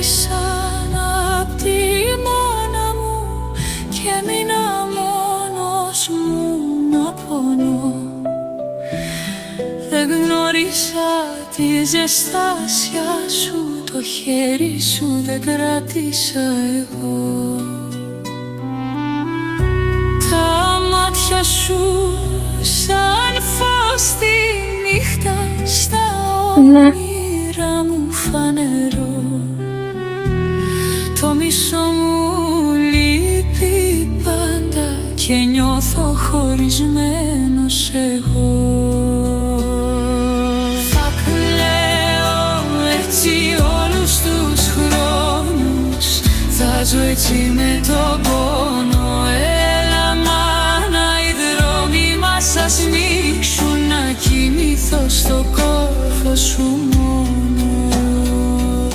χώρισαν απ' τη μάνα μου και έμεινα μόνος μου να πονώ. Δεν γνώρισα τη ζεστάσια σου, το χέρι σου δεν κράτησα εγώ. Τα μάτια σου σαν φως τη νύχτα, στα όνειρα μου φανερό. Το μισό μου λείπει πάντα και νιώθω χωρισμένος εγώ. Θα κλαίω έτσι όλους τους χρόνους, θα ζω έτσι με τον πόνο. Έλα μάνα, οι δρόμοι μας ας ανοίξουν, να κοιμηθώ στο κόρφο σου.